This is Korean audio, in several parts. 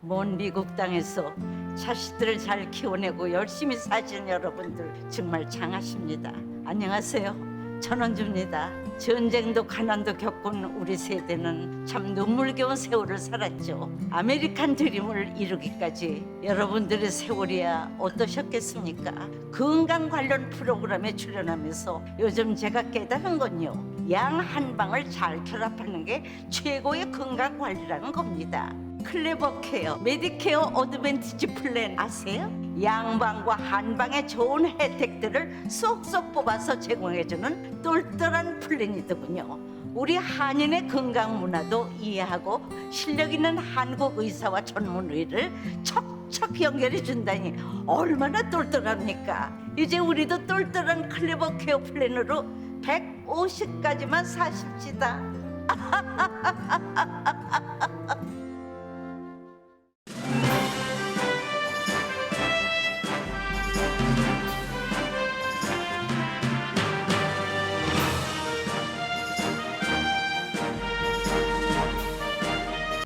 먼 미국 땅에서 자식들을 잘 키워내고 열심히 사신 여러분들 정말 장하십니다. 안녕하세요. 전원주입니다. 전쟁도 가난도 겪은 우리 세대는 참 눈물겨운 세월을 살았죠. 아메리칸 드림을 이루기까지 여러분들의 세월이야 어떠셨겠습니까? 건강 관련 프로그램에 출연하면서 요즘 제가 깨달은 건요, 양 한 방을 잘 결합하는 게 최고의 건강 관리라는 겁니다. 클레버 케어, 메디케어 어드밴티지 플랜 아세요? 양방과 한방의 좋은 혜택들을 쏙쏙 뽑아서 제공해주는 똘똘한 플랜이더군요. 우리 한인의 건강 문화도 이해하고 실력 있는 한국 의사와 전문의를 척척 연결해 준다니 얼마나 똘똘합니까? 이제 우리도 똘똘한 클레버 케어 플랜으로 150까지만 사십시다.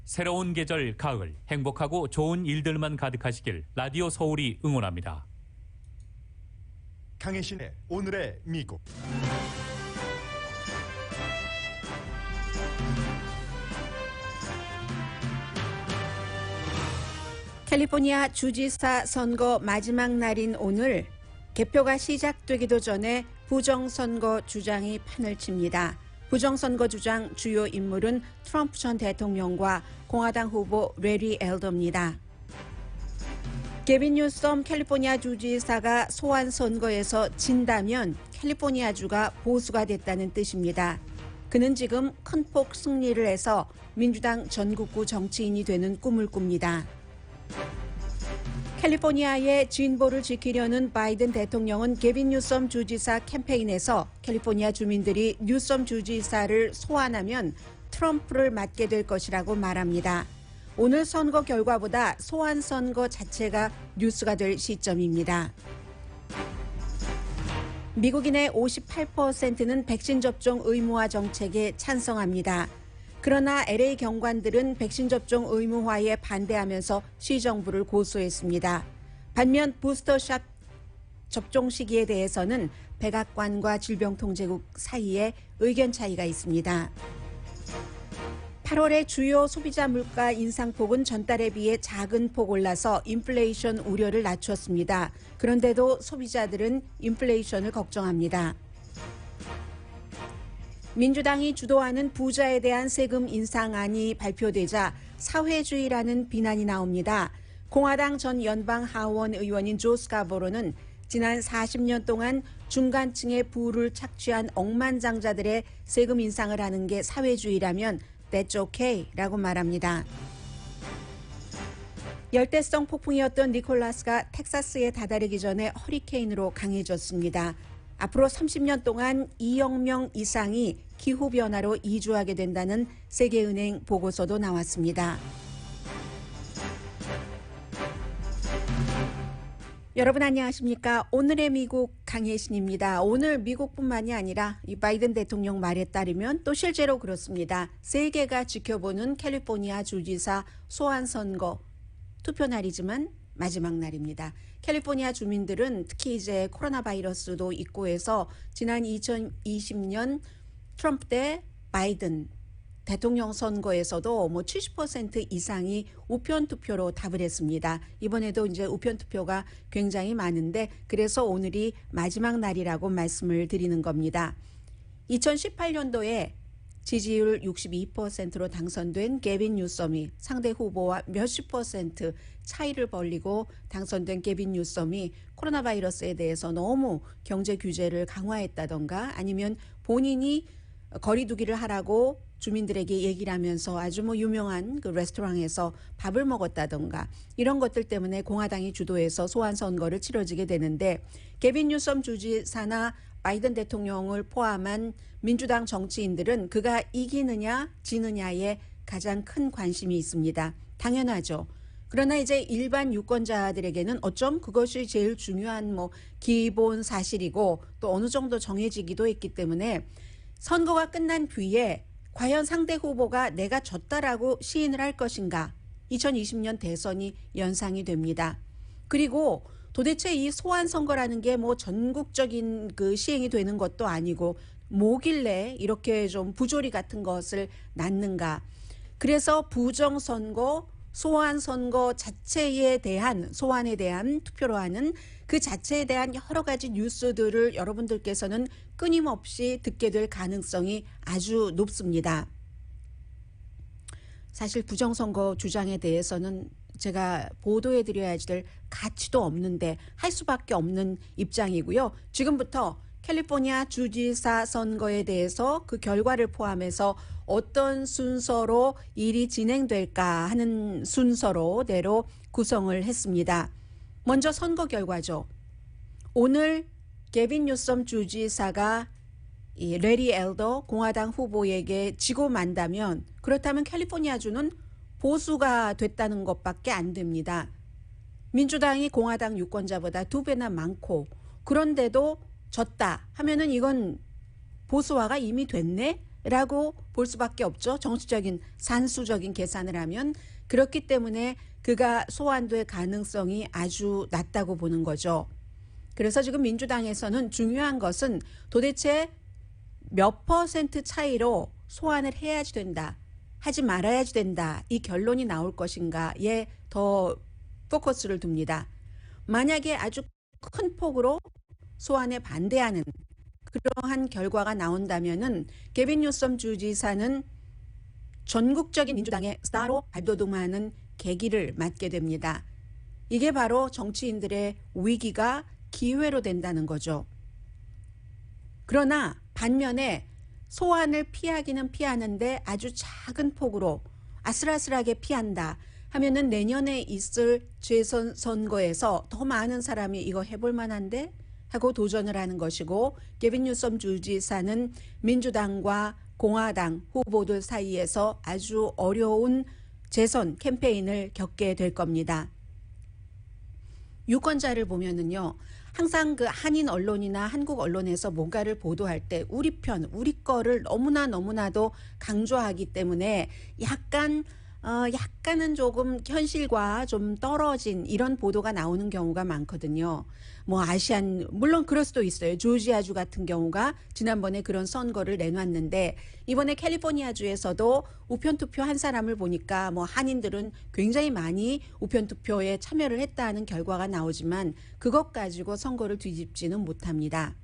새로운 계절 가을, 행복하고 좋은 일들만 가득하시길 라디오 서울이 응원합니다. 강혜신의 오늘의 미국. 캘리포니아 주지사 선거 마지막 날인 오늘 개표가 시작되기도 전에 부정선거 주장이 판을 칩니다. 부정선거 주장 주요 인물은 트럼프 전 대통령과 공화당 후보 레리 엘더입니다. 게빈 뉴섬 캘리포니아 주지사가 소환 선거에서 진다면 캘리포니아주가 보수가 됐다는 뜻입니다. 그는 지금 큰 폭 승리를 해서 민주당 전국구 정치인이 되는 꿈을 꿉니다. 캘리포니아의 진보를 지키려는 바이든 대통령은 게빈 뉴섬 주지사 캠페인에서 캘리포니아 주민들이 뉴섬 주지사를 소환하면 트럼프를 맡게 될 것이라고 말합니다. 오늘 선거 결과보다 소환 선거 자체가 뉴스가 될 시점입니다. 미국인의 58%는 백신 접종 의무화 정책에 찬성합니다. 그러나 LA 경관들은 백신 접종 의무화에 반대하면서 시정부를 고소했습니다. 반면 부스터샷 접종 시기에 대해서는 백악관과 질병통제국 사이에 의견 차이가 있습니다. 8월의 주요 소비자 물가 인상폭은 전달에 비해 작은 폭 올라서 인플레이션 우려를 낮췄습니다. 그런데도 소비자들은 인플레이션을 걱정합니다. 민주당이 주도하는 부자에 대한 세금 인상안이 발표되자 사회주의라는 비난이 나옵니다. 공화당 전 연방 하원 의원인 조 스카보로는 지난 40년 동안 중간층의 부를 착취한 억만장자들의 세금 인상을 하는 게 사회주의라면 That's okay라고 말합니다. 열대성 폭풍이었던 니콜라스가 텍사스에 다다르기 전에 허리케인으로 강해졌습니다. 앞으로 30년 동안 2억 명 이상이 기후변화로 이주하게 된다는 세계은행 보고서도 나왔습니다. 여러분 안녕하십니까? 오늘의 미국 강혜신입니다. 오늘 미국뿐만이 아니라 이 바이든 대통령 말에 따르면 또 실제로 그렇습니다. 세계가 지켜보는 캘리포니아 주지사 소환 선거 투표 날이지만 마지막 날입니다. 캘리포니아 주민들은 특히 이제 코로나 바이러스도 있고 해서 지난 2020년 트럼프 대 바이든 대통령 선거에서도 70% 이상이 우편 투표로 답을 했습니다. 이번에도 이제 우편 투표가 굉장히 많은데 그래서 오늘이 마지막 날이라고 말씀을 드리는 겁니다. 2018년도에 지지율 62%로 당선된 게빈 뉴섬이 상대 후보와 몇십 퍼센트 차이를 벌리고 당선된 게빈 뉴섬이 코로나 바이러스에 대해서 너무 경제 규제를 강화했다던가 아니면 본인이 거리두기를 하라고 주민들에게 얘기를 하면서 아주 유명한 그 레스토랑에서 밥을 먹었다던가 이런 것들 때문에 공화당이 주도해서 소환 선거를 치러지게 되는데 게빈 뉴섬 주지사나 바이든 대통령을 포함한 민주당 정치인들은 그가 이기느냐 지느냐에 가장 큰 관심이 있습니다. 당연하죠. 그러나 이제 일반 유권자들에게는 어쩜 그것이 제일 중요한 기본 사실이고 또 어느 정도 정해지기도 했기 때문에 선거가 끝난 뒤에 과연 상대 후보가 내가 졌다라고 시인을 할 것인가 2020년 대선이 연상이 됩니다. 그리고 도대체 이 소환 선거라는 게 뭐 전국적인 그 시행이 되는 것도 아니고 뭐길래 이렇게 좀 부조리 같은 것을 낳는가. 그래서 부정선거, 소환선거 자체에 대한, 소환에 대한 투표로 하는 그 자체에 대한 여러 가지 뉴스들을 여러분들께서는 끊임없이 듣게 될 가능성이 아주 높습니다. 사실 부정선거 주장에 대해서는 제가 보도해드려야 될 가치도 없는데 할 수밖에 없는 입장이고요. 지금부터 캘리포니아 주지사 선거에 대해서 그 결과를 포함해서 어떤 순서로 일이 진행될까 하는 순서로대로 구성을 했습니다. 먼저 선거 결과죠. 오늘 게빈 뉴섬 주지사가 이 레리 엘더 공화당 후보에게 지고 만다면, 그렇다면 캘리포니아주는 보수가 됐다는 것밖에 안 됩니다. 민주당이 공화당 유권자보다 2배나 많고 그런데도 졌다 하면은 이건 보수화가 이미 됐네? 라고 볼 수밖에 없죠. 정치적인 산수적인 계산을 하면. 그렇기 때문에 그가 소환될 가능성이 아주 낮다고 보는 거죠. 그래서 지금 민주당에서는 중요한 것은 도대체 몇 % 차이로 소환을 해야지 된다, 하지 말아야지 된다, 이 결론이 나올 것인가에 더 포커스를 둡니다. 만약에 아주 큰 폭으로 소환에 반대하는 그러한 결과가 나온다면은 게빈 뉴섬 주지사는 전국적인 민주당의 스타로 발돋움하는 계기를 맞게 됩니다. 이게 바로 정치인들의 위기가 기회로 된다는 거죠. 그러나 반면에 소환을 피하기는 피하는데 아주 작은 폭으로 아슬아슬하게 피한다 하면은 내년에 있을 재선 선거에서 더 많은 사람이 이거 해볼 만한데 하고 도전을 하는 것이고, 게빈 뉴섬 주지사는 민주당과 공화당 후보들 사이에서 아주 어려운 재선 캠페인을 겪게 될 겁니다. 유권자를 보면은요, 항상 그 한인 언론이나 한국 언론에서 뭔가를 보도할 때 우리 편, 우리 거를 너무나도 강조하기 때문에 약간은 조금 현실과 좀 떨어진 이런 보도가 나오는 경우가 많거든요. 뭐 아시안, 물론 그럴 수도 있어요. 조지아주 같은 경우가 지난번에 그런 선거를 내놨는데, 이번에 캘리포니아주에서도 우편투표 한 사람을 보니까 뭐 한인들은 굉장히 많이 우편투표에 참여를 했다는 결과가 나오지만 그것 가지고 선거를 뒤집지는 못합니다.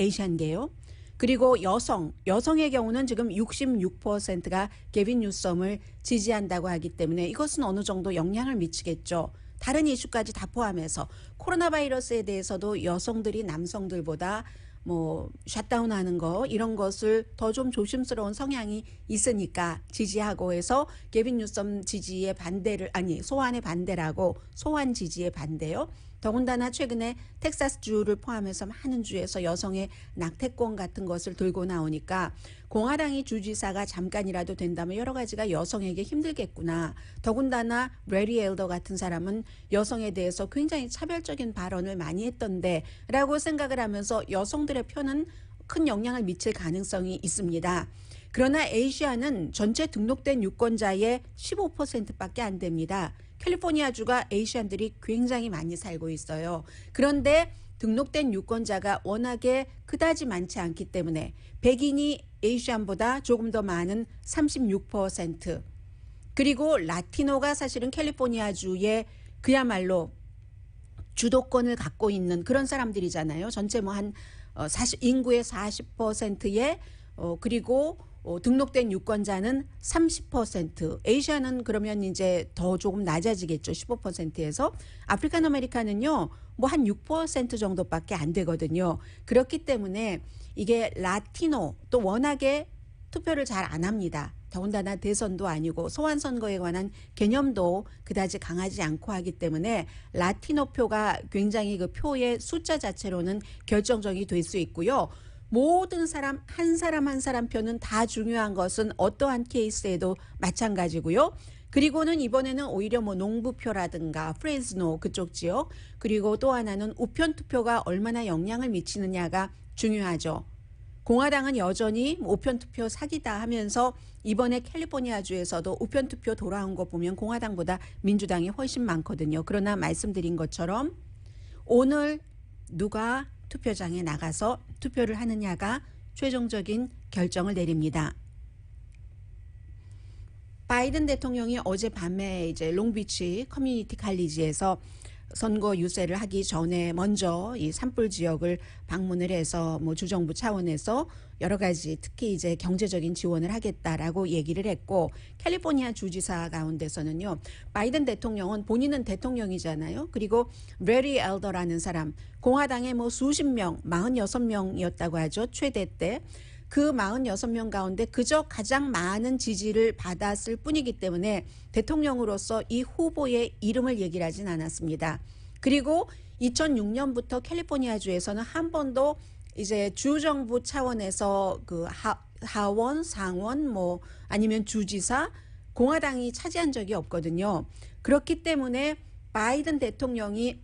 에이시안계요. 그리고 여성의 경우는 지금 66%가 게빈 뉴섬을 지지한다고 하기 때문에 이것은 어느 정도 영향을 미치겠죠. 다른 이슈까지 다 포함해서 코로나 바이러스에 대해서도 여성들이 남성들보다 뭐 샷다운하는 거 이런 것을 더 좀 조심스러운 성향이 있으니까 지지하고 해서 게빈 뉴섬 지지의 반대를, 아니 소환의 반대라고, 소환 지지의 반대요. 더군다나 최근에 텍사스주를 포함해서 많은 주에서 여성의 낙태권 같은 것을 들고 나오니까 공화당이 주지사가 잠깐이라도 된다면 여러 가지가 여성에게 힘들겠구나. 더군다나 레리 엘더 같은 사람은 여성에 대해서 굉장히 차별적인 발언을 많이 했던데 라고 생각을 하면서 여성들의 표는 큰 영향을 미칠 가능성이 있습니다. 그러나 에이시아는 전체 등록된 유권자의 15%밖에 안 됩니다. 캘리포니아주가 에이시안들이 굉장히 많이 살고 있어요. 그런데 등록된 유권자가 워낙에 그다지 많지 않기 때문에 백인이 에이시안보다 조금 더 많은 36%, 그리고 라티노가 사실은 캘리포니아주의 그야말로 주도권을 갖고 있는 그런 사람들이잖아요. 전체 뭐 한 인구의 40%에 그리고 등록된 유권자는 30%, 에이시아는 그러면 이제 더 조금 낮아지겠죠. 15%에서. 아프리칸 아메리카는요, 뭐 한 6% 정도밖에 안 되거든요. 그렇기 때문에 이게 라티노, 또 워낙에 투표를 잘 안 합니다. 더군다나 대선도 아니고 소환 선거에 관한 개념도 그다지 강하지 않고 하기 때문에 라티노 표가 굉장히 그 표의 숫자 자체로는 결정적이 될 수 있고요. 모든 사람 한 사람 표는 다 중요한 것은 어떠한 케이스에도 마찬가지고요. 그리고는 이번에는 오히려 뭐 농부표라든가 프레즈노 그쪽 지역, 그리고 또 하나는 우편 투표가 얼마나 영향을 미치느냐가 중요하죠. 공화당은 여전히 우편투표 사기다 하면서 이번에 캘리포니아주에서도 우편투표 돌아온 거 보면 공화당보다 민주당이 훨씬 많거든요. 그러나 말씀드린 것처럼 오늘 누가 투표장에 나가서 투표를 하느냐가 최종적인 결정을 내립니다. 바이든 대통령이 어젯밤에 이제 롱비치 커뮤니티 칼리지에서 선거 유세를 하기 전에 먼저 이 산불 지역을 방문을 해서 뭐 주정부 차원에서 여러 가지 특히 이제 경제적인 지원을 하겠다라고 얘기를 했고, 캘리포니아 주지사 가운데서는요, 바이든 대통령은 본인은 대통령이잖아요. 그리고 레리 엘더라는 사람, 공화당의 뭐 수십 명, 46명이었다고 하죠. 최대 때. 그 46명 가운데 그저 가장 많은 지지를 받았을 뿐이기 때문에 대통령으로서 이 후보의 이름을 얘기를 하진 않았습니다. 그리고 2006년부터 캘리포니아주에서는 한 번도 이제 주정부 차원에서 그 하원, 상원 뭐 아니면 주지사 공화당이 차지한 적이 없거든요. 그렇기 때문에 바이든 대통령이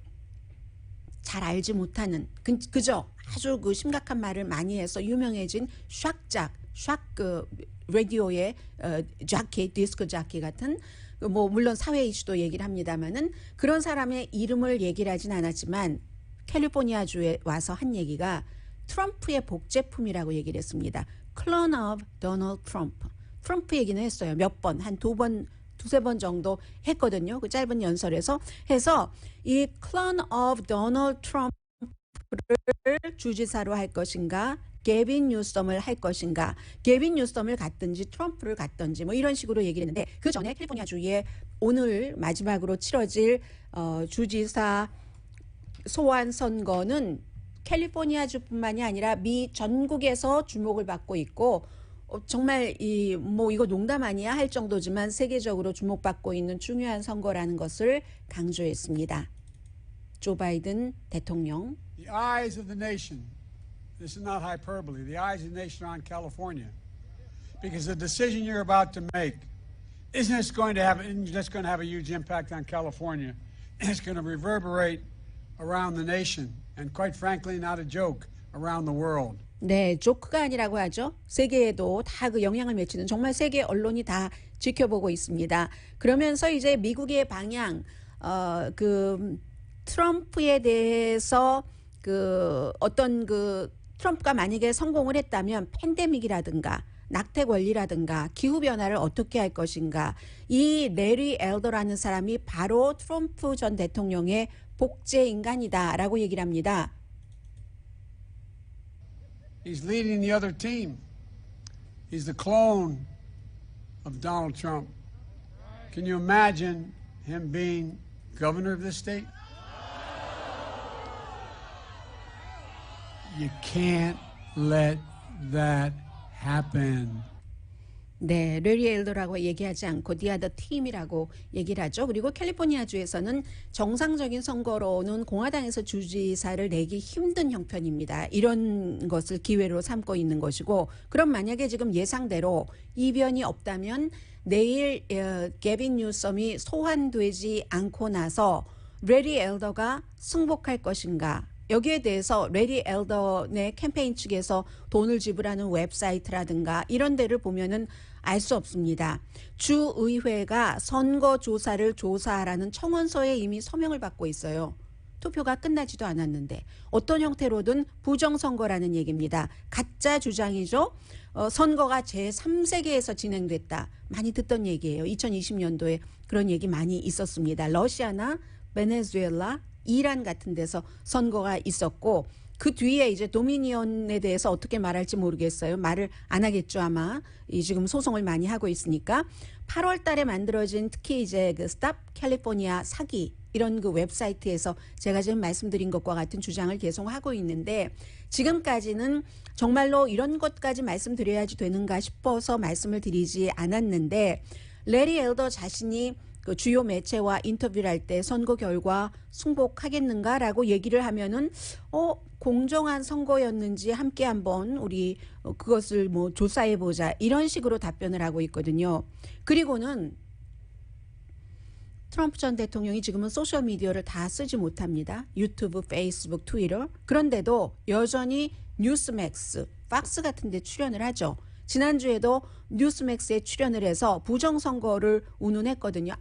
잘 알지 못하는 그저 아주 그 심각한 말을 많이 해서 유명해진 샥 그 라디오의 자키, 디스크 자키 같은 뭐 물론 사회 이슈도 얘기를 합니다만은 그런 사람의 이름을 얘기를 하진 않았지만 캘리포니아주에 와서 한 얘기가 트럼프의 복제품이라고 얘기를 했습니다. Clone of Donald Trump. 트럼프 얘기는 했어요. 몇 번, 한 두세 번 정도 했거든요. 그 짧은 연설에서 해서 이 Clone of Donald Trump를 주지사로 할 것인가, 게빈 뉴섬을 할 것인가, 게빈 뉴섬을 갔든지 트럼프를 갔든지 뭐 이런 식으로 얘기를 했는데, 그 전에 캘리포니아주에 오늘 마지막으로 치러질 주지사 소환 선거는 캘리포니아주뿐만이 아니라 미 전국에서 주목을 받고 있고, 정말 뭐 이거 농담 아니야 할 정도지만 세계적으로 주목받고 있는 중요한 선거라는 것을 강조했습니다. 조 바이든 대통령. The eyes of the nation, this is not hyperbole, the eyes of the nation are on California. Because the decision you're about to make isn't just going to have a huge impact on California. It's going to reverberate around the nation and quite frankly not a joke around the world. 네, 조크가 아니라고 하죠. 세계에도 다 그 영향을 미치는 정말 세계 언론이 다 지켜보고 있습니다. 그러면서 이제 미국의 방향, 그 트럼프에 대해서 그 어떤 그 트럼프가 만약에 성공을 했다면 팬데믹이라든가 낙태 권리라든가 기후 변화를 어떻게 할 것인가, 이 레리 엘더라는 사람이 바로 트럼프 전 대통령의 복제 인간이다라고 얘기를 합니다. He's leading the other team. He's the clone of Donald Trump. Can you imagine him being governor of this state? You can't let that happen. 네, 레리 엘더라고 얘기하지 않고 The Other Team이라고 얘기를 하죠. 그리고 캘리포니아주에서는 정상적인 선거로는 공화당에서 주지사를 내기 힘든 형편입니다. 이런 것을 기회로 삼고 있는 것이고, 그럼 만약에 지금 예상대로 이변이 없다면 내일 게빈 뉴섬이 소환되지 않고 나서 레리 엘더가 승복할 것인가, 여기에 대해서 레리 엘더의 캠페인 측에서 돈을 지불하는 웹사이트라든가 이런 데를 보면은 알 수 없습니다. 주의회가 선거 조사를 조사하라는 청원서에 이미 서명을 받고 있어요. 투표가 끝나지도 않았는데 어떤 형태로든 부정선거라는 얘기입니다. 가짜 주장이죠. 선거가 제3세계에서 진행됐다. 많이 듣던 얘기예요. 2020년도에 그런 얘기 많이 있었습니다. 러시아나 베네수엘라, 이란 같은 데서 선거가 있었고, 그 뒤에 이제 도미니언에 대해서 어떻게 말할지 모르겠어요. 말을 안 하겠죠, 아마. 지금 소송을 많이 하고 있으니까. 8월 달에 만들어진 특히 이제 그 스탑 캘리포니아 사기 이런 그 웹사이트에서 제가 지금 말씀드린 것과 같은 주장을 계속 하고 있는데, 지금까지는 정말로 이런 것까지 말씀드려야지 되는가 싶어서 말씀을 드리지 않았는데, 레리 엘더 자신이 그 주요 매체와 인터뷰를 할 때 선거 결과 승복하겠는가라고 얘기를 하면은 공정한 선거였는지 함께 한번 우리 그것을 뭐 조사해 보자, 이런 식으로 답변을 하고 있거든요. 그리고는 트럼프 전 대통령이 지금은 소셜 미디어를 다 쓰지 못합니다. 유튜브, 페이스북, 트위터. 그런데도 여전히 뉴스맥스, 팍스 같은 데 출연을 하죠. 지난주에도 뉴스맥스에 출연을 해서 부정선거를 운운했거든요.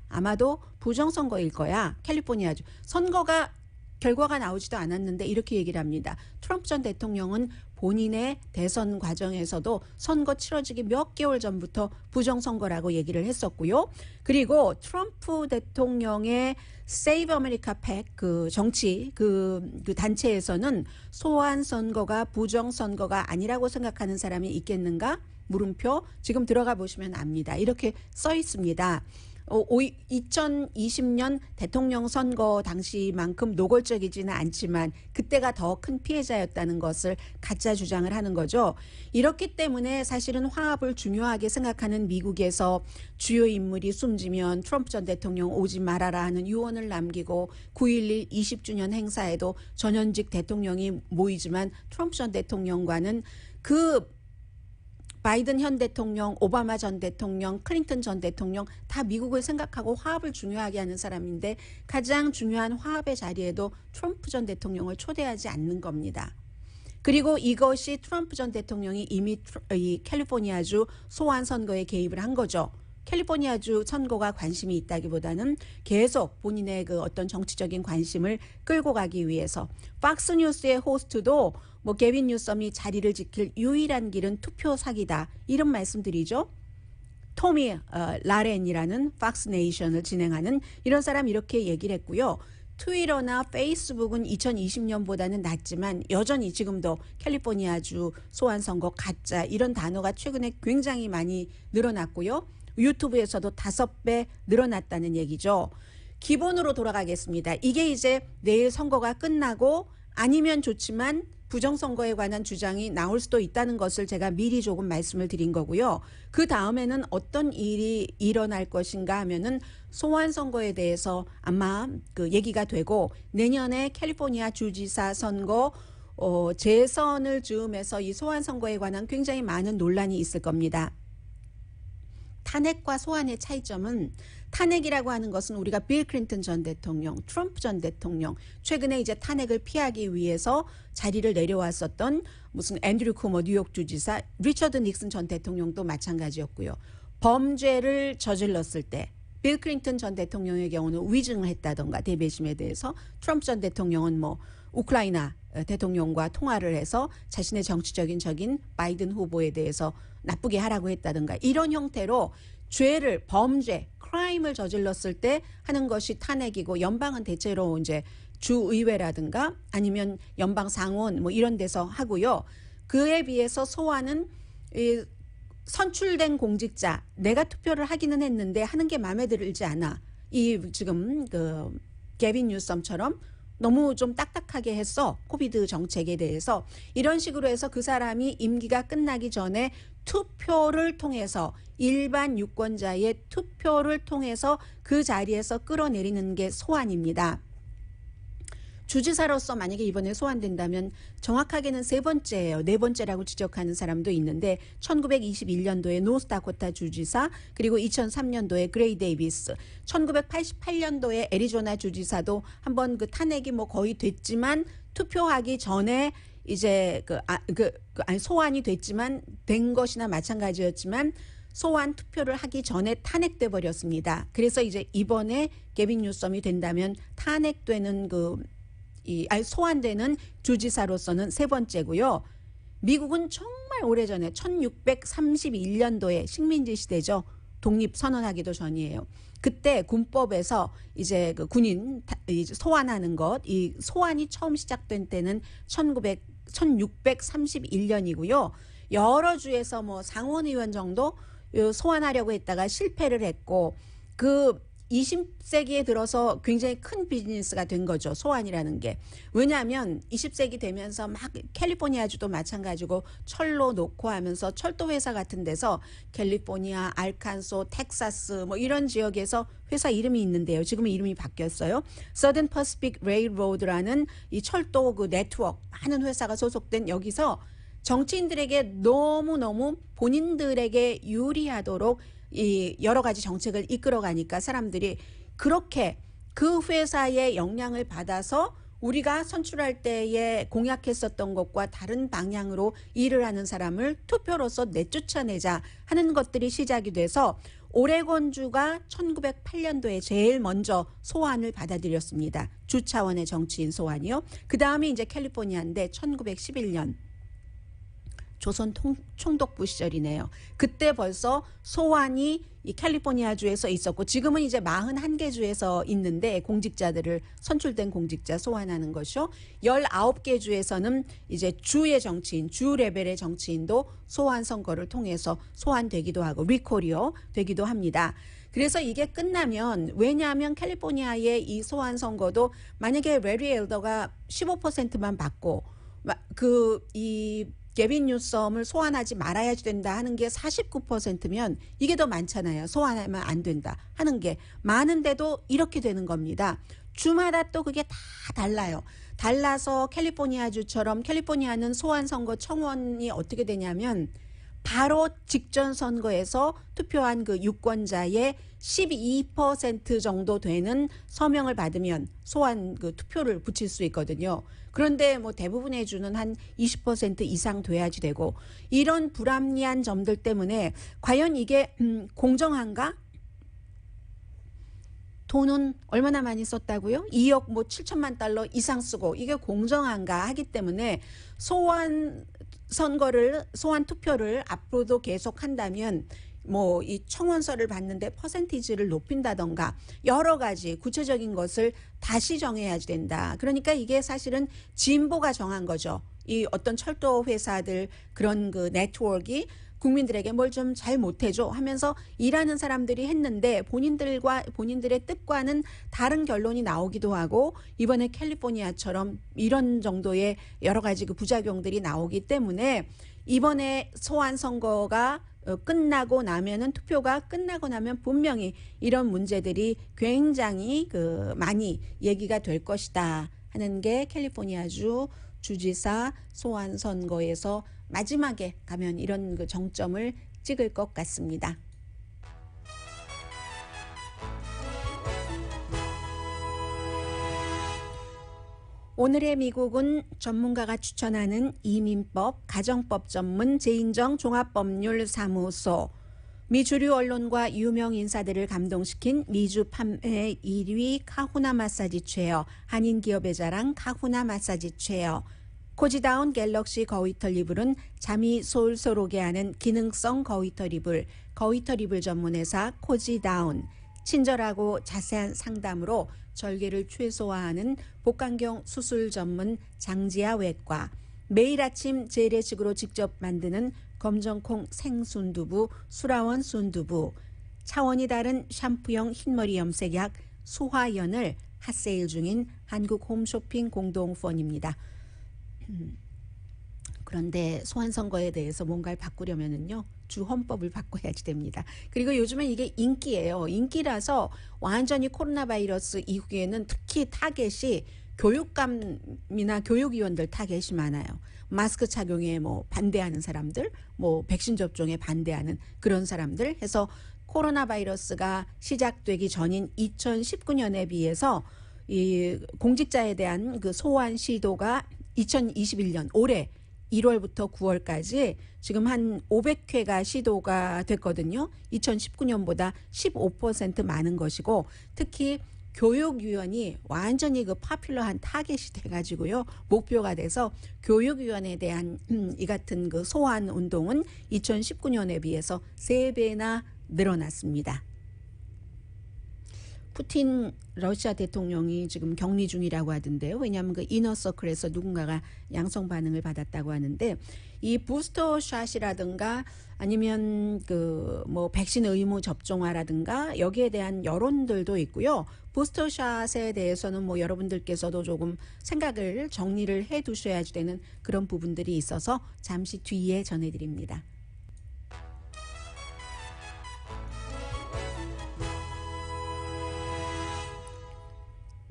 아마도 부정선거일 거야. 캘리포니아주. 선거가 결과가 나오지도 않았는데 이렇게 얘기를 합니다. 트럼프 전 대통령은 본인의 대선 과정에서도 선거 치러지기 몇 개월 전부터 부정선거라고 얘기를 했었고요. 그리고 트럼프 대통령의 Save America PAC 그 정치 그 단체에서는 소환 선거가 부정선거가 아니라고 생각하는 사람이 있겠는가? 물음표. 지금 들어가 보시면 압니다. 이렇게 써 있습니다. 2020년 대통령 선거 당시만큼 노골적이지는 않지만 그때가 더 큰 피해자였다는 것을 가짜 주장을 하는 거죠. 이렇기 때문에 사실은 화합을 중요하게 생각하는 미국에서 주요 인물이 숨지면 트럼프 전 대통령 오지 말아라 하는 유언을 남기고 9.11 20주년 행사에도 전현직 대통령이 모이지만 트럼프 전 대통령과는 그 바이든 현 대통령, 오바마 전 대통령, 클린턴 전 대통령 다 미국을 생각하고 화합을 중요하게 하는 사람인데 가장 중요한 화합의 자리에도 트럼프 전 대통령을 초대하지 않는 겁니다. 그리고 이것이 트럼프 전 대통령이 이미 이 캘리포니아주 소환 선거에 개입을 한 거죠. 캘리포니아주 선거가 관심이 있다기보다는 계속 본인의 그 어떤 정치적인 관심을 끌고 가기 위해서 팍스뉴스의 호스트도 뭐 게빈 뉴섬이 자리를 지킬 유일한 길은 투표 사기다 이런 말씀드리죠. 토미 라렌이라는 팍스네이션을 진행하는 이런 사람 이렇게 얘기를 했고요. 트위터나 페이스북은 2020년보다는 낫지만 여전히 지금도 캘리포니아주 소환선거 가짜 이런 단어가 최근에 굉장히 많이 늘어났고요. 유튜브에서도 5배 늘어났다는 얘기죠. 기본으로 돌아가겠습니다. 이게 이제 내일 선거가 끝나고 아니면 좋지만 부정선거에 관한 주장이 나올 수도 있다는 것을 제가 미리 조금 말씀을 드린 거고요. 그 다음에는 어떤 일이 일어날 것인가 하면은 소환선거에 대해서 아마 그 얘기가 되고 내년에 캘리포니아 주지사 선거 재선을 즈음해서 이 소환선거에 관한 굉장히 많은 논란이 있을 겁니다. 탄핵과 소환의 차이점은 탄핵이라고 하는 것은 우리가 빌 클린턴 전 대통령, 트럼프 전 대통령, 최근에 이제 탄핵을 피하기 위해서 자리를 내려왔었던 무슨 앤드류 쿠머 뉴욕 주지사, 리처드 닉슨 전 대통령도 마찬가지였고요. 범죄를 저질렀을 때 빌 클린턴 전 대통령의 경우는 위증을 했다던가 대배심에 대해서 트럼프 전 대통령은 뭐 우크라이나 대통령과 통화를 해서 자신의 정치적인 적인 바이든 후보에 대해서 나쁘게 하라고 했다든가 이런 형태로 죄를 범죄, 크라임을 저질렀을 때 하는 것이 탄핵이고 연방은 대체로 이제 주의회라든가 아니면 연방 상원 뭐 이런 데서 하고요. 그에 비해서 소환은 선출된 공직자 내가 투표를 하기는 했는데 하는 게 마음에 들지 않아. 이 지금 그 게빈 뉴섬처럼 너무 좀 딱딱하게 했어. 코비드 정책에 대해서. 이런 식으로 해서 그 사람이 임기가 끝나기 전에 투표를 통해서 일반 유권자의 투표를 통해서 그 자리에서 끌어내리는 게 소환입니다. 주지사로서 만약에 이번에 소환된다면 정확하게는 3번째예요. 4번째라고 지적하는 사람도 있는데 1921년도에 노스다코타 주지사 그리고 2003년도에 그레이 데이비스 1988년도에 애리조나 주지사도 한번 그 탄핵이 뭐 거의 됐지만 투표하기 전에 이제 소환이 됐지만 된 것이나 마찬가지였지만 소환 투표를 하기 전에 탄핵돼 버렸습니다. 그래서 이제 이번에 게빈 뉴섬이 된다면 탄핵되는 소환되는 주지사로서는 3번째고요. 미국은 정말 오래전에 1631년도에 식민지 시대죠. 독립 선언하기도 전이에요. 그때 군법에서 이제 그 군인 소환하는 것, 이 소환이 처음 시작된 때는 1631년이고요. 여러 주에서 뭐 상원의원 정도 소환하려고 했다가 실패를 했고 그 20세기에 들어서 굉장히 큰 비즈니스가 된 거죠. 소환이라는 게. 왜냐하면 20세기 되면서 막 캘리포니아주도 마찬가지고 철로 놓고 하면서 철도 회사 같은 데서 캘리포니아, 알칸소, 텍사스 뭐 이런 지역에서 회사 이름이 있는데요. 지금은 이름이 바뀌었어요. Southern Pacific Railroad라는 이 철도 그 네트워크 많은 회사가 소속된 여기서 정치인들에게 너무너무 본인들에게 유리하도록 이 여러 가지 정책을 이끌어가니까 사람들이 그렇게 그 회사의 영향을 받아서 우리가 선출할 때에 공약했었던 것과 다른 방향으로 일을 하는 사람을 투표로서 내쫓아내자 하는 것들이 시작이 돼서 오레곤주가 1908년도에 제일 먼저 소환을 받아들였습니다. 주 차원의 정치인 소환이요. 그 다음이 이제 캘리포니아인데 1911년 조선 총독부 시절이네요. 그때 벌써 소환이 이 캘리포니아주에서 있었고 지금은 이제 41개 주에서 있는데 공직자들을 선출된 공직자 소환하는 것이요. 19개 주에서는 이제 주의 정치인, 주 레벨의 정치인도 소환 선거를 통해서 소환되기도 하고 리콜이요 되기도 합니다. 그래서 이게 끝나면 왜냐하면 캘리포니아의 이 소환 선거도 만약에 레리 엘더가 15%만 받고 이 게빈 뉴섬을 소환하지 말아야 된다 하는 게 49%면 이게 더 많잖아요. 소환하면 안 된다 하는 게 많은데도 이렇게 되는 겁니다. 주마다 또 그게 다 달라요. 달라서 캘리포니아주처럼 캘리포니아는 소환 선거 청원이 어떻게 되냐면 바로 직전 선거에서 투표한 그 유권자의 12% 정도 되는 서명을 받으면 소환 그 투표를 붙일 수 있거든요. 그런데 뭐 대부분의 주는 한 20% 이상 돼야지 되고 이런 불합리한 점들 때문에 과연 이게 공정한가? 돈은 얼마나 많이 썼다고요? 2억 뭐 7천만 달러 이상 쓰고 이게 공정한가 하기 때문에 소환 투표를 앞으로도 계속한다면 뭐 이 청원서를 받는데 퍼센티지를 높인다던가 여러 가지 구체적인 것을 다시 정해야지 된다. 그러니까 이게 사실은 진보가 정한 거죠. 이 어떤 철도 회사들 그런 그 네트워크가 국민들에게 뭘 좀 잘 못해줘 하면서 일하는 사람들이 했는데 본인들의 뜻과는 다른 결론이 나오기도 하고 이번에 캘리포니아처럼 이런 정도의 여러 가지 그 부작용들이 나오기 때문에 이번에 소환 선거가 끝나고 나면은 투표가 끝나고 나면 분명히 이런 문제들이 굉장히 많이 얘기가 될 것이다 하는 게 캘리포니아주 주지사 소환 선거에서 마지막에 가면 이런 그 정점을 찍을 것 같습니다. 오늘의 미국은 전문가가 추천하는 이민법, 가정법 전문 제인정 종합법률사무소, 미 주류 언론과 유명 인사들을 감동시킨 미주 판매 1위 카후나 마사지 체어, 한인 기업의 자랑 카후나 마사지 체어, 코지다운 갤럭시 거위털 이불은 잠이 솔솔 오게 하는 기능성 거위털 이불, 거위털 이불 전문회사 코지다운, 친절하고 자세한 상담으로 절개를 최소화하는 복강경 수술 전문 장지아 외과, 매일 아침 재래식으로 직접 만드는 검정콩 생순두부 수라원 순두부, 차원이 다른 샴푸용 흰머리 염색약 수화연을 핫세일 중인 한국 홈쇼핑 공동펀입니다. 그런데 소환선거에 대해서 뭔가를 바꾸려면은요 주 헌법을 바꿔야지 됩니다. 그리고 요즘엔 이게 인기예요. 인기라서 완전히 코로나 바이러스 이후에는 특히 타겟이 교육감이나 교육위원들 타겟이 많아요. 마스크 착용에 뭐 반대하는 사람들, 뭐 백신 접종에 반대하는 그런 사람들 해서 코로나 바이러스가 시작되기 전인 2019년에 비해서 이 공직자에 대한 그 소환 시도가 2021년 올해 1월부터 9월까지 지금 한 500회가 시도가 됐거든요. 2019년보다 15% 많은 것이고 특히 교육위원이 완전히 그 파퓰러한 타겟이 돼가지고요. 목표가 돼서 교육위원에 대한 이 같은 그 소환 운동은 2019년에 비해서 3배나 늘어났습니다. 푸틴 러시아 대통령이 지금 격리 중이라고 하던데요. 왜냐하면 그 이너서클에서 누군가가 양성 반응을 받았다고 하는데 이 부스터 샷이라든가 아니면 그 뭐 백신 의무 접종화라든가 여기에 대한 여론들도 있고요. 부스터 샷에 대해서는 뭐 여러분들께서도 조금 생각을 정리를 해 두셔야 되는 그런 부분들이 있어서 잠시 뒤에 전해드립니다.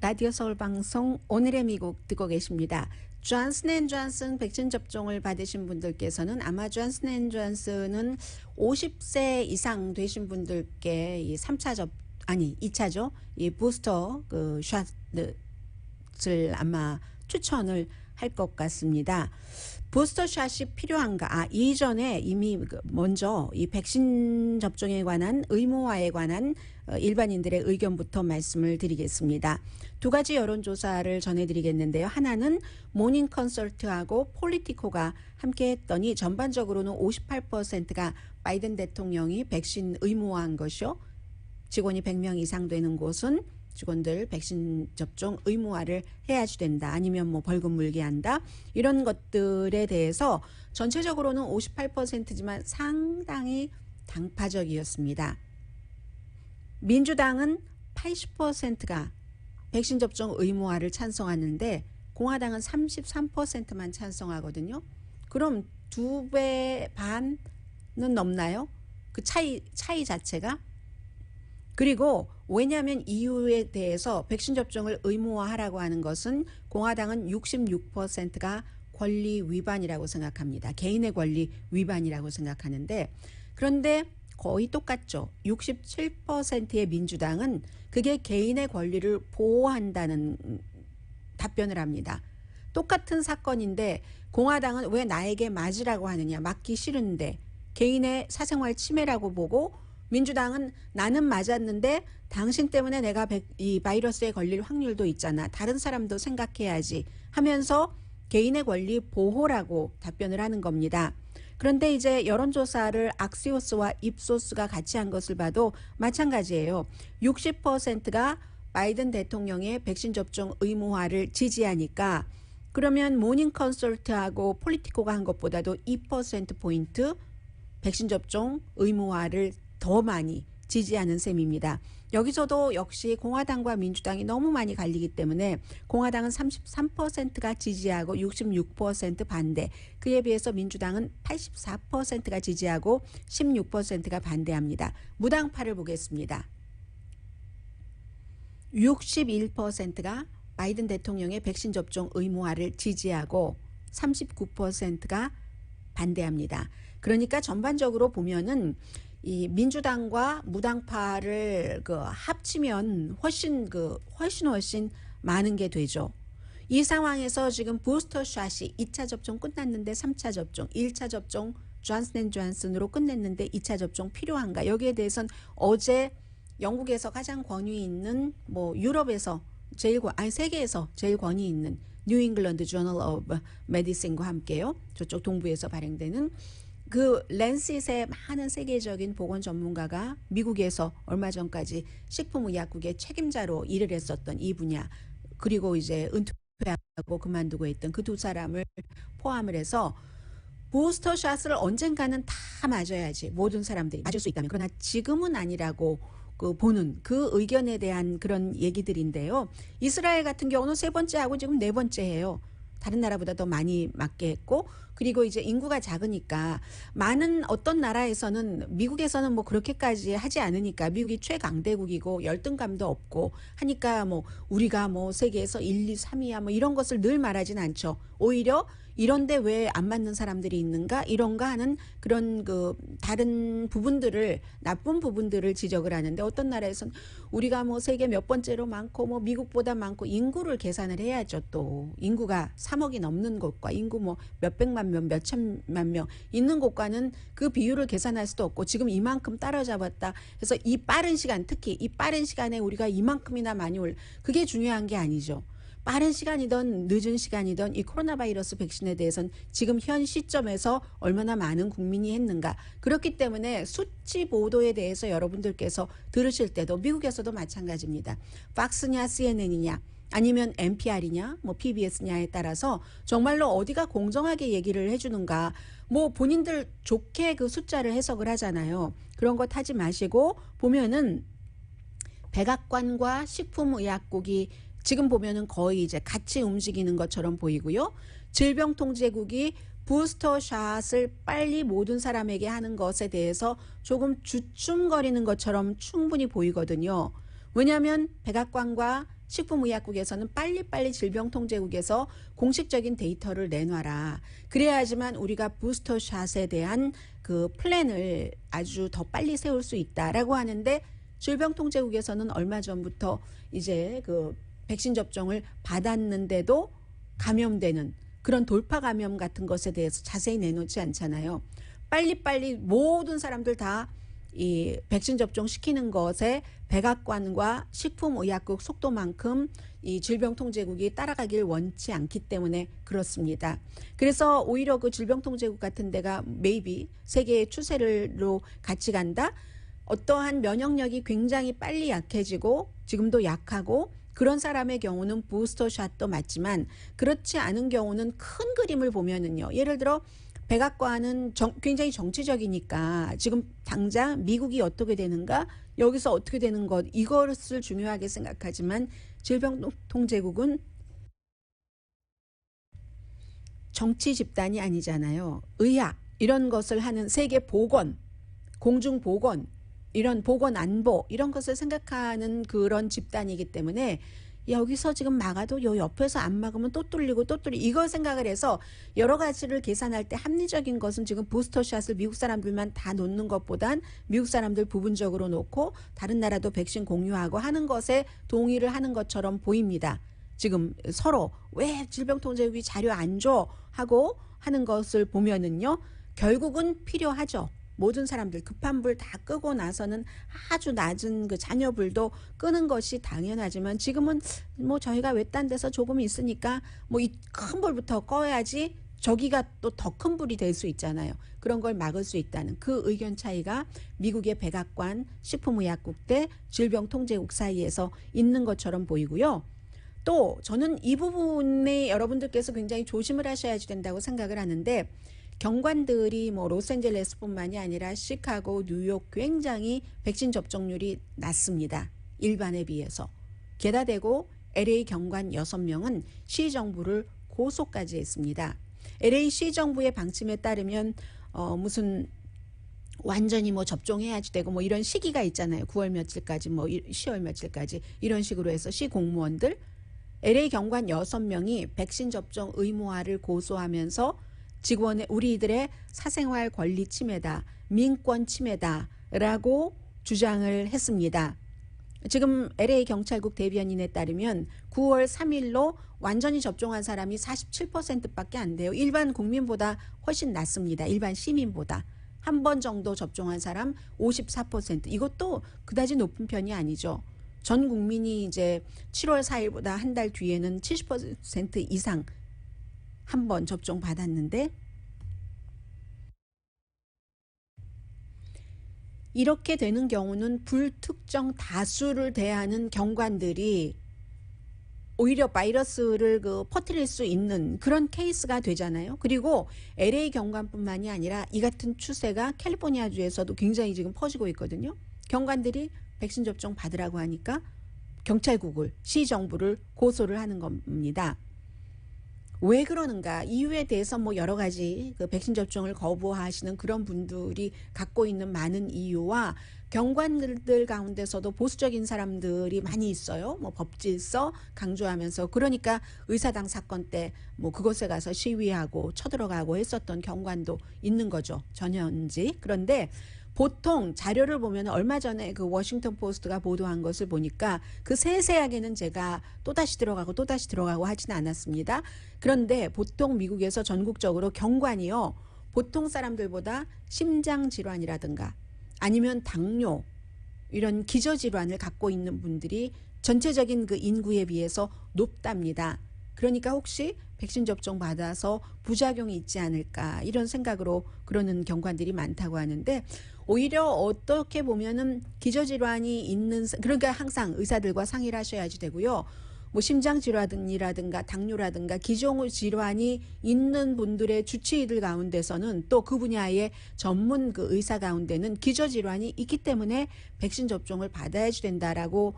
라디오 서울 방송 오늘의 미국 듣고 계십니다. 존슨앤존슨 백신 접종을 받으신 분들께서는 아마 존슨앤존슨은 50세 이상 되신 분들께 이 2차죠. 이 부스터 그 샷 것을 아마 추천을 할 것 같습니다. 부스터샷이 필요한가? 이전에 이미 먼저 이 백신 접종에 관한 의무화에 관한 일반인들의 의견부터 말씀을 드리겠습니다. 두 가지 여론조사를 전해드리겠는데요. 하나는 모닝 컨설트하고 폴리티코가 함께 했더니 전반적으로는 58%가 바이든 대통령이 백신 의무화한 것이요. 직원이 100명 이상 되는 곳은 직원들 백신 접종 의무화를 해야지 된다. 아니면 뭐 벌금 물게 한다. 이런 것들에 대해서 전체적으로는 58%지만 상당히 당파적이었습니다. 민주당은 80%가 백신 접종 의무화를 찬성하는데 공화당은 33%만 찬성하거든요. 그럼 2배 반은 넘나요? 그 차이 자체가? 그리고 왜냐하면 이유에 대해서 백신 접종을 의무화하라고 하는 것은 공화당은 66%가 권리 위반이라고 생각합니다. 개인의 권리 위반이라고 생각하는데 그런데 거의 똑같죠. 67%의 민주당은 그게 개인의 권리를 보호한다는 답변을 합니다. 똑같은 사건인데 공화당은 왜 나에게 맞으라고 하느냐, 맞기 싫은데 개인의 사생활 침해라고 보고 민주당은 나는 맞았는데 당신 때문에 내가 이 바이러스에 걸릴 확률도 있잖아. 다른 사람도 생각해야지 하면서 개인의 권리 보호라고 답변을 하는 겁니다. 그런데 이제 여론조사를 악시오스와 입소스가 같이 한 것을 봐도 마찬가지예요. 60%가 바이든 대통령의 백신 접종 의무화를 지지하니까 그러면 모닝 컨설트하고 폴리티코가 한 것보다도 2%포인트 백신 접종 의무화를 더 많이 지지하는 셈입니다. 여기서도 역시 공화당과 민주당이 너무 많이 갈리기 때문에 공화당은 33%가 지지하고 66% 반대. 그에 비해서 민주당은 84%가 지지하고 16%가 반대합니다. 무당파를 보겠습니다. 61%가 바이든 대통령의 백신 접종 의무화를 지지하고 39%가 반대합니다. 그러니까 전반적으로 보면은 이 민주당과 무당파를 합치면 훨씬 많은 게 되죠. 이 상황에서 지금 부스터샷이 2차 접종 끝났는데 3차 접종, 1차 접종 존슨앤존슨으로 끝냈는데 2차 접종 필요한가? 여기에 대해서는 어제 영국에서 가장 권위 있는 유럽에서 세계에서 제일 권위 있는 뉴 잉글랜드 저널 오브 메디신과 함께요. 저쪽 동부에서 발행되는 그 랜싯의 많은 세계적인 보건 전문가가 미국에서 얼마 전까지 식품의약국의 책임자로 일을 했었던 이 분야, 그리고 이제 은퇴하고 그만두고 있던 그 두 사람을 포함을 해서 부스터샷을 언젠가는 다 맞아야지 모든 사람들이 맞을 수 있다면, 그러나 지금은 아니라고 보는 그 의견에 대한 그런 얘기들인데요. 이스라엘 같은 경우는 3번째하고 지금 4번째예요. 다른 나라보다 더 많이 맞게 했고, 그리고 이제 인구가 작으니까 많은 어떤 나라에서는, 미국에서는 그렇게까지 하지 않으니까, 미국이 최강대국이고 열등감도 없고 하니까 우리가 세계에서 1, 2, 3위야 이런 것을 늘 말하진 않죠. 오히려 이런데 왜 안 맞는 사람들이 있는가, 이런가 하는 그런 다른 부분들을, 나쁜 부분들을 지적을 하는데, 어떤 나라에서는 우리가 세계 몇 번째로 많고 미국보다 많고, 인구를 계산을 해야죠. 또 인구가 3억이 넘는 곳과 인구 몇백만 명, 몇천만 명 있는 곳과는 그 비율을 계산할 수도 없고, 지금 이만큼 따라잡았다 해서 이 빠른 시간, 특히 이 빠른 시간에 우리가 이만큼이나 많이 그게 중요한 게 아니죠. 빠른 시간이든 늦은 시간이든 이 코로나 바이러스 백신에 대해서는 지금 현 시점에서 얼마나 많은 국민이 했는가. 그렇기 때문에 수치 보도에 대해서 여러분들께서 들으실 때도 미국에서도 마찬가지입니다. 팍스냐 CNN이냐 아니면 NPR이냐 PBS냐에 따라서 정말로 어디가 공정하게 얘기를 해주는가. 본인들 좋게 그 숫자를 해석을 하잖아요. 그런 것 하지 마시고, 보면은 백악관과 식품의약국이 지금 보면은 거의 이제 같이 움직이는 것처럼 보이고요. 질병통제국이 부스터샷을 빨리 모든 사람에게 하는 것에 대해서 조금 주춤거리는 것처럼 충분히 보이거든요. 왜냐하면 백악관과 식품의약국에서는 빨리빨리 질병통제국에서 공식적인 데이터를 내놔라. 그래야지만 우리가 부스터샷에 대한 그 플랜을 아주 더 빨리 세울 수 있다라고 하는데, 질병통제국에서는 얼마 전부터 이제 백신 접종을 받았는데도 감염되는 그런 돌파 감염 같은 것에 대해서 자세히 내놓지 않잖아요. 빨리빨리 모든 사람들 다 이 백신 접종 시키는 것에 백악관과 식품의약국 속도만큼 이 질병통제국이 따라가길 원치 않기 때문에 그렇습니다. 그래서 오히려 그 질병통제국 같은 데가 maybe 세계의 추세로 같이 간다. 어떠한 면역력이 굉장히 빨리 약해지고 지금도 약하고 그런 사람의 경우는 부스터샷도 맞지만 그렇지 않은 경우는 큰 그림을 보면은요. 예를 들어 백악관은 굉장히 정치적이니까 지금 당장 미국이 어떻게 되는가 여기서 어떻게 되는 것 이것을 중요하게 생각하지만 질병통제국은 정치 집단이 아니잖아요. 의학 이런 것을 하는 세계 보건, 공중보건 이런 보건 안보 이런 것을 생각하는 그런 집단이기 때문에 여기서 지금 막아도 요 옆에서 안 막으면 또 뚫리고 이걸 생각을 해서 여러 가지를 계산할 때 합리적인 것은 지금 부스터샷을 미국 사람들만 다 놓는 것보단 미국 사람들 부분적으로 놓고 다른 나라도 백신 공유하고 하는 것에 동의를 하는 것처럼 보입니다. 지금 서로 왜 질병통제국이 자료 안 줘 하고 하는 것을 보면은요. 결국은 필요하죠. 모든 사람들 급한 불 다 끄고 나서는 아주 낮은 그 잔여불도 끄는 것이 당연하지만 지금은 뭐 저희가 외딴 데서 조금 있으니까 뭐 이 큰 불부터 꺼야지 저기가 또 더 큰 불이 될 수 있잖아요. 그런 걸 막을 수 있다는 그 의견 차이가 미국의 백악관, 식품의약국 대 질병통제국 사이에서 있는 것처럼 보이고요. 또 저는 이 부분에 여러분들께서 굉장히 조심을 하셔야 된다고 생각을 하는데 경관들이 뭐 로스앤젤레스뿐만이 아니라 시카고, 뉴욕 굉장히 백신 접종률이 낮습니다. 일반에 비해서. 게다 대고 LA 경관 6명은 시정부를 고소까지 했습니다. LA 시정부의 방침에 따르면 무슨 완전히 뭐 접종해야지 되고 뭐 이런 시기가 있잖아요. 9월 며칠까지 뭐 10월 며칠까지 이런 식으로 해서 시 공무원들 LA 경관 6명이 백신 접종 의무화를 고소하면서 직원의 우리들의 사생활 권리 침해다, 민권 침해다라고 주장을 했습니다. 지금 LA 경찰국 대변인에 따르면 9월 3일로 완전히 접종한 사람이 47%밖에 안 돼요. 일반 국민보다 훨씬 낮습니다. 일반 시민보다. 한 번 정도 접종한 사람 54%. 이것도 그다지 높은 편이 아니죠. 전 국민이 이제 7월 4일보다 한 달 뒤에는 70% 이상 한 번 접종 받았는데 이렇게 되는 경우는 불특정 다수를 대하는 경관들이 오히려 바이러스를 퍼뜨릴 수 있는 그런 케이스가 되잖아요. 그리고 LA 경관뿐만이 아니라 이 같은 추세가 캘리포니아주에서도 굉장히 지금 퍼지고 있거든요. 경관들이 백신 접종 받으라고 하니까 경찰국을, 시정부를 고소를 하는 겁니다. 왜 그러는가? 이유에 대해서 뭐 여러 가지 그 백신 접종을 거부하시는 그런 분들이 갖고 있는 많은 이유와 경관들 가운데서도 보수적인 사람들이 많이 있어요. 뭐 법질서 강조하면서 그러니까 의사당 사건 때 뭐 그곳에 가서 시위하고 쳐들어가고 했었던 경관도 있는 거죠. 전현직. 그런데 보통 자료를 보면 얼마 전에 그 워싱턴 포스트가 보도한 것을 보니까 그 세세하게는 제가 또다시 들어가고 하지는 않았습니다. 그런데 보통 미국에서 전국적으로 경관이요. 보통 사람들보다 심장질환이라든가 아니면 당뇨 이런 기저질환을 갖고 있는 분들이 전체적인 그 인구에 비해서 높답니다. 그러니까 혹시 백신 접종 받아서 부작용이 있지 않을까 이런 생각으로 그러는 경관들이 많다고 하는데 오히려 어떻게 보면은 기저질환이 있는 그러니까 항상 의사들과 상의를 하셔야지 되고요. 뭐 심장질환이라든가 당뇨라든가 기저질환이 있는 분들의 주치의들 가운데서는 또 그 분야의 전문 그 의사 가운데는 기저질환이 있기 때문에 백신 접종을 받아야지 된다라고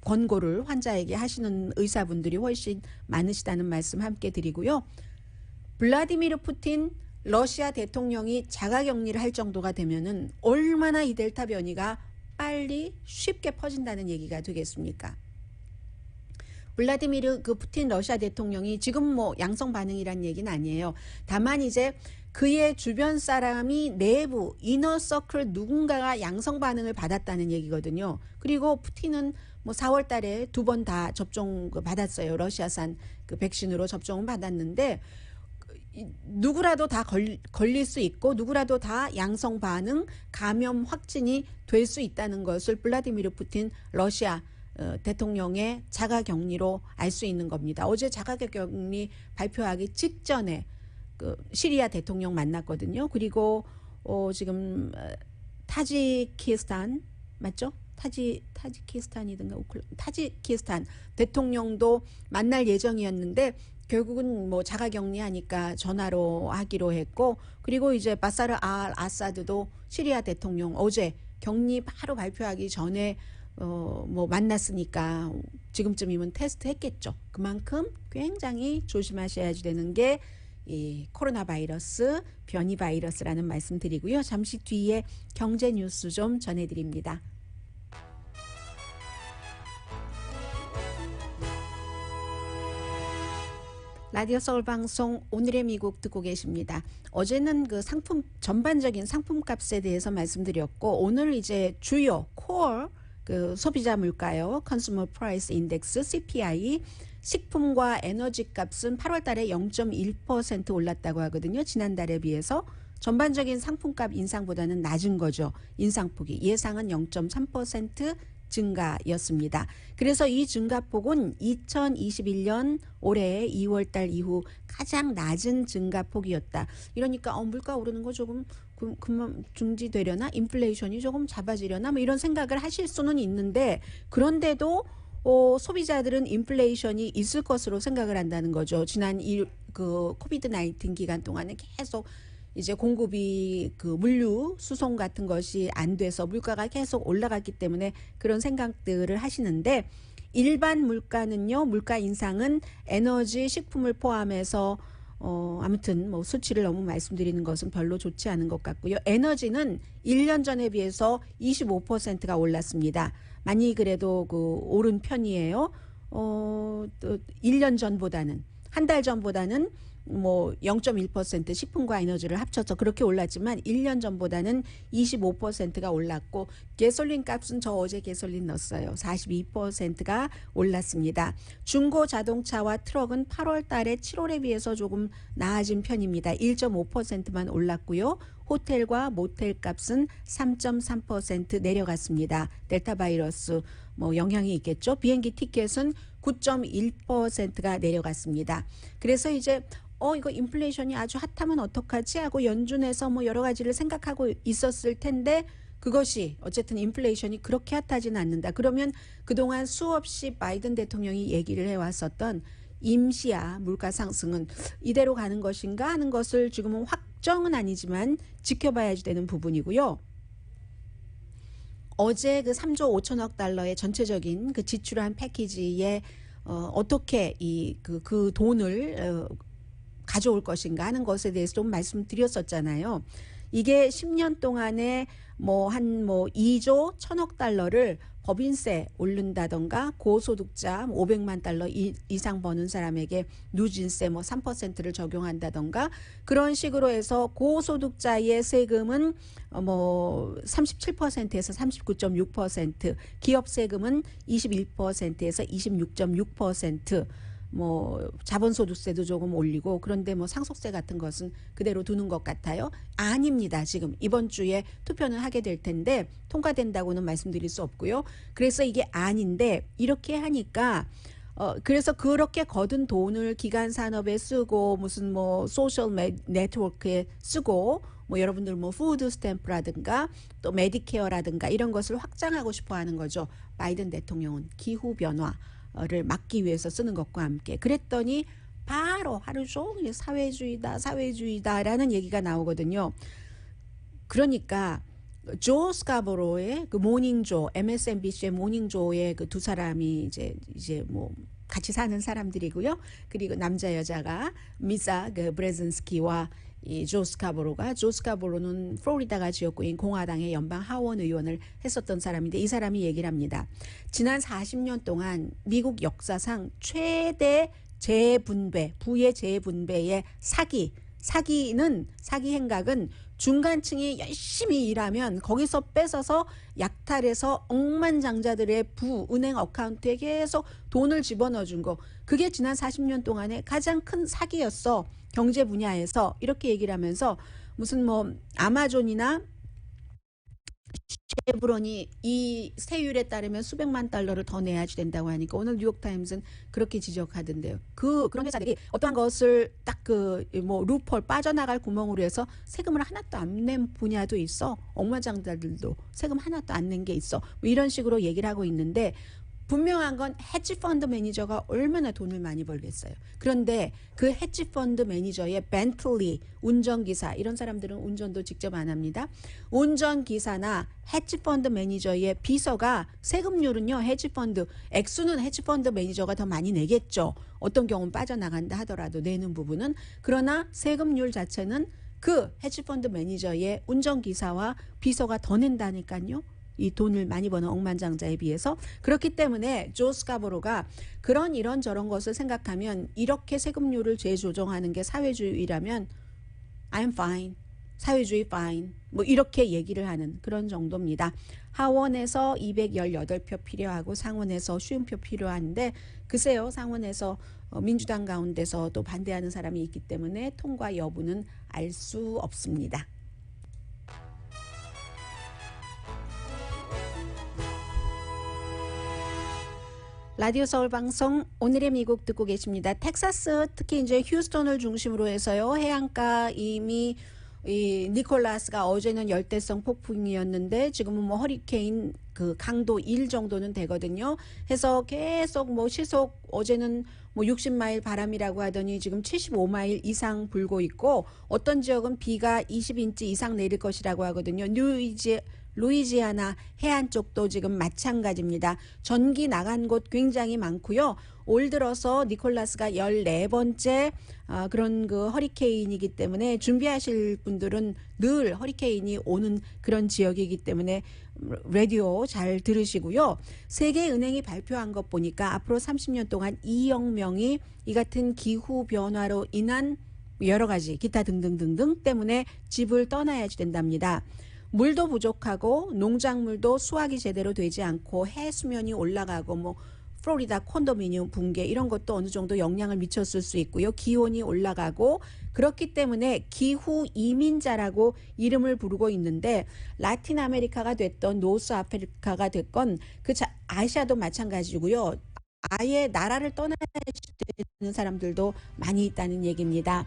권고를 환자에게 하시는 의사분들이 훨씬 많으시다는 말씀 함께 드리고요. 블라디미르 푸틴 러시아 대통령이 자가격리를 할 정도가 되면은 얼마나 이 델타 변이가 빨리 쉽게 퍼진다는 얘기가 되겠습니까? 블라디미르 그 푸틴 러시아 대통령이 지금 뭐 양성 반응이란 얘기는 아니에요. 다만 이제 그의 주변 사람이 내부 이너서클 누군가가 양성 반응을 받았다는 얘기거든요. 그리고 푸틴은 뭐 4월 달에 2번 다 접종 받았어요. 러시아산 그 백신으로 접종을 받았는데 누구라도 다 걸릴 수 있고 누구라도 다 양성 반응, 감염 확진이 될 수 있다는 것을 블라디미르 푸틴 러시아 대통령의 자가격리로 알 수 있는 겁니다. 어제 자가격리 발표하기 직전에 그 시리아 대통령 만났거든요. 그리고 지금 타지키스탄 맞죠? 타지키스탄이든가 타지키스탄 대통령도 만날 예정이었는데 결국은 뭐 자가격리하니까 전화로 하기로 했고, 그리고 이제 바사르 알 아사드도 시리아 대통령 어제 격리 바로 발표하기 전에 뭐 만났으니까 지금쯤이면 테스트 했겠죠. 그만큼 굉장히 조심하셔야지 되는 게 이 코로나 바이러스, 변이 바이러스라는 말씀 드리고요. 잠시 뒤에 경제 뉴스 좀 전해드립니다. 라디오 서울 방송 오늘의 미국 듣고 계십니다. 어제는 그 상품 전반적인 상품값에 대해서 말씀드렸고, 오늘 이제 주요 코어 그 소비자 물가요, Consumer Price Index (CPI) 식품과 에너지 값은 8월 달에 0.1% 올랐다고 하거든요. 지난달에 비해서 전반적인 상품값 인상보다는 낮은 거죠. 인상폭이 예상은 0.3% 증가였습니다. 그래서 이 증가폭은 2021년 올해 2월 달 이후 가장 낮은 증가폭이었다. 이러니까 물가 오르는 거 조금 그만 중지되려나, 인플레이션이 조금 잡아지려나 뭐 이런 생각을 하실 수는 있는데, 그런데도 소비자들은 인플레이션이 있을 것으로 생각을 한다는 거죠. 지난 그 코비드 19 기간 동안에 계속 이제 공급이 그 물류 수송 같은 것이 안 돼서 물가가 계속 올라갔기 때문에 그런 생각들을 하시는데, 일반 물가는요, 물가 인상은 에너지, 식품을 포함해서 아무튼 뭐 수치를 너무 말씀드리는 것은 별로 좋지 않은 것 같고요. 에너지는 1년 전에 비해서 25%가 올랐습니다. 많이 그래도 그 오른 편이에요. 또 1년 전보다는, 한 달 전보다는 뭐 0.1% 식품과 에너지를 합쳐서 그렇게 올랐지만 1년 전보다는 25%가 올랐고, 가솔린 값은 저 어제 가솔린 넣었어요. 42%가 올랐습니다. 중고 자동차와 트럭은 8월 달에 7월에 비해서 조금 나아진 편입니다. 1.5%만 올랐고요. 호텔과 모텔 값은 3.3% 내려갔습니다. 델타 바이러스 뭐 영향이 있겠죠. 비행기 티켓은 9.1%가 내려갔습니다. 그래서 이제 이거 인플레이션이 아주 핫하면 어떡하지 하고 연준에서 뭐 여러 가지를 생각하고 있었을 텐데, 그것이 어쨌든 인플레이션이 그렇게 핫하지는 않는다. 그러면 그동안 수없이 바이든 대통령이 얘기를 해왔었던 임시야 물가 상승은 이대로 가는 것인가 하는 것을 지금은 확정은 아니지만 지켜봐야지 되는 부분이고요. 어제 그 3조 5천억 달러의 전체적인 그 지출한 패키지에 어떻게 그 돈을 가져올 것인가 하는 것에 대해서 좀 말씀드렸었잖아요. 이게 10년 동안에 한 2조 1천억 달러를 법인세 오른다던가, 고소득자 500만 달러 이상 버는 사람에게 누진세 3%를 적용한다던가, 그런 식으로 해서 고소득자의 세금은 37%에서 39.6%, 기업 세금은 21%에서 26.6%, 자본소득세도 조금 올리고, 그런데 상속세 같은 것은 그대로 두는 것 같아요. 아닙니다. 지금 이번 주에 투표는 하게 될 텐데 통과된다고는 말씀드릴 수 없고요. 그래서 이게 아닌데, 이렇게 하니까 그래서 그렇게 거둔 돈을 기간 산업에 쓰고 무슨 소셜 네트워크에 쓰고 여러분들 푸드 스탬프라든가 또 메디케어라든가 이런 것을 확장하고 싶어 하는 거죠. 바이든 대통령은 기후 변화를 막기 위해서 쓰는 것과 함께. 그랬더니 바로 하루 종일 사회주의다라는 얘기가 나오거든요. 그러니까 조 스카보로의 그 모닝조, MSNBC의 모닝조의 그 두 사람이 이제 같이 사는 사람들이고요. 그리고 남자 여자가 미사 그 브레즌스키와 이 조 스카보로는 플로리다가 지역구인 공화당의 연방 하원 의원을 했었던 사람인데, 이 사람이 얘기를 합니다. 지난 40년 동안 미국 역사상 최대 부의 재분배의 사기, 사기 행각은 중간층이 열심히 일하면 거기서 뺏어서 약탈해서 억만장자들의 은행 어카운트에 계속 돈을 집어넣어 준 거. 그게 지난 40년 동안의 가장 큰 사기였어. 경제 분야에서 이렇게 얘기를 하면서 무슨 뭐 아마존이나 쉐브론이 이 세율에 따르면 수백만 달러를 더 내야지 된다고 하니까 오늘 뉴욕타임스는 그렇게 지적하던데요. 그런 회사들이 어떠한 것을 딱 뭐 루폴 빠져나갈 구멍으로 해서 세금을 하나도 안 낸 분야도 있어. 억만장자들도 세금 하나도 안 낸 게 있어. 뭐 이런 식으로 얘기를 하고 있는데 분명한 건 헤지펀드 매니저가 얼마나 돈을 많이 벌겠어요. 그런데 그 헤지펀드 매니저의 벤틀리 운전기사, 이런 사람들은 운전도 직접 안 합니다. 운전기사나 헤지펀드 매니저의 비서가 세금률은요, 헤지펀드 액수는 헤지펀드 매니저가 더 많이 내겠죠. 어떤 경우는 빠져나간다 하더라도 내는 부분은. 그러나 세금률 자체는 그 헤지펀드 매니저의 운전기사와 비서가 더 낸다니까요. 이 돈을 많이 버는 억만장자에 비해서. 그렇기 때문에 조 스카보로가 그런 이런 저런 것을 생각하면 이렇게 세금률을 재조정하는 게 사회주의라면 I'm fine, 사회주의 fine, 뭐 이렇게 얘기를 하는 그런 정도입니다. 하원에서 218표 필요하고 상원에서 50표 필요한데 글쎄요, 상원에서 민주당 가운데서 또 반대하는 사람이 있기 때문에 통과 여부는 알 수 없습니다. 라디오 서울 방송 오늘의 미국 듣고 계십니다. 텍사스 특히 이제 휴스턴을 중심으로 해서요. 해안가 이미 이 니콜라스가 어제는 열대성 폭풍이었는데 지금은 뭐 허리케인 그 강도 1 정도는 되거든요. 해서 계속 뭐 시속 어제는 뭐 60마일 바람이라고 하더니 지금 75마일 이상 불고 있고 어떤 지역은 비가 20인치 이상 내릴 것이라고 하거든요. 루이지아나 해안 쪽도 지금 마찬가지입니다. 전기 나간 곳 굉장히 많고요. 올 들어서 니콜라스가 14번째 그런 그 허리케인이기 때문에 준비하실 분들은 늘 허리케인이 오는 그런 지역이기 때문에 라디오 잘 들으시고요. 세계은행이 발표한 것 보니까 앞으로 30년 동안 2억 명이 이 같은 기후 변화로 인한 여러 가지 기타 등등등등 때문에 집을 떠나야지 된답니다. 물도 부족하고 농작물도 수확이 제대로 되지 않고 해수면이 올라가고 뭐 플로리다 콘도미니엄 붕괴 이런 것도 어느 정도 영향을 미쳤을 수 있고요. 기온이 올라가고 그렇기 때문에 기후 이민자라고 이름을 부르고 있는데 라틴 아메리카가 됐던 노스 아프리카가 됐건 그 아시아도 마찬가지고요. 아예 나라를 떠나야 되는 사람들도 많이 있다는 얘기입니다.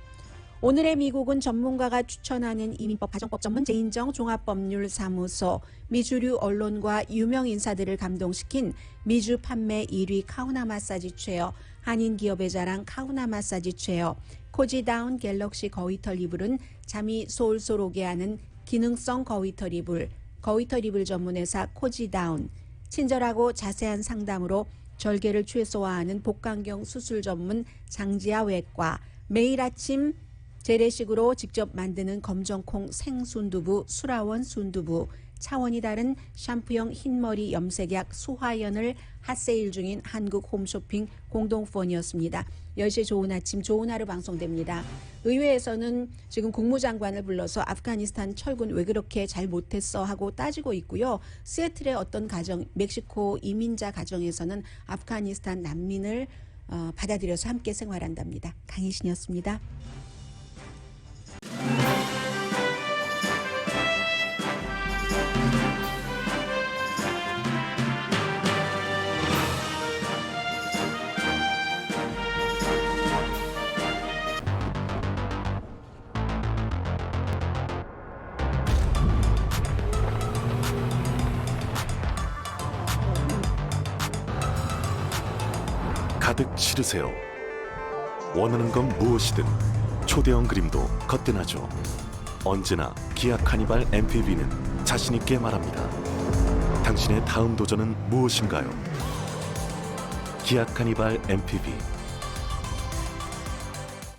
오늘의 미국은 전문가가 추천하는 이민법 가정법 전문 제인정 종합법률사무소, 미주류 언론과 유명 인사들을 감동시킨 미주 판매 1위 카우나 마사지 체어, 한인 기업의 자랑 카우나 마사지 체어, 코지다운 갤럭시 거위털 이불은 잠이 솔솔 오게 하는 기능성 거위털 이불, 거위털 이불 전문회사 코지다운, 친절하고 자세한 상담으로 절개를 최소화하는 복강경 수술 전문 장지아 외과, 매일 아침 재래식으로 직접 만드는 검정콩 생순두부 수라원 순두부, 차원이 다른 샴푸형 흰머리 염색약 수화연을 핫세일 중인 한국 홈쇼핑 공동폰이었습니다. 10시에 좋은 아침 좋은 하루 방송됩니다. 의회에서는 지금 국무장관을 불러서 아프가니스탄 철군 왜 그렇게 잘 못했어 하고 따지고 있고요. 시애틀의 어떤 가정, 멕시코 이민자 가정에서는 아프가니스탄 난민을 받아들여서 함께 생활한답니다. 강희신이었습니다. 가득 실으세요. 원하는 건 무엇이든 초대형 그림도 거뜬하죠. 언제나 기아 카니발 MPV는 자신있게 말합니다. 당신의 다음 도전은 무엇인가요? 기아 카니발 MPV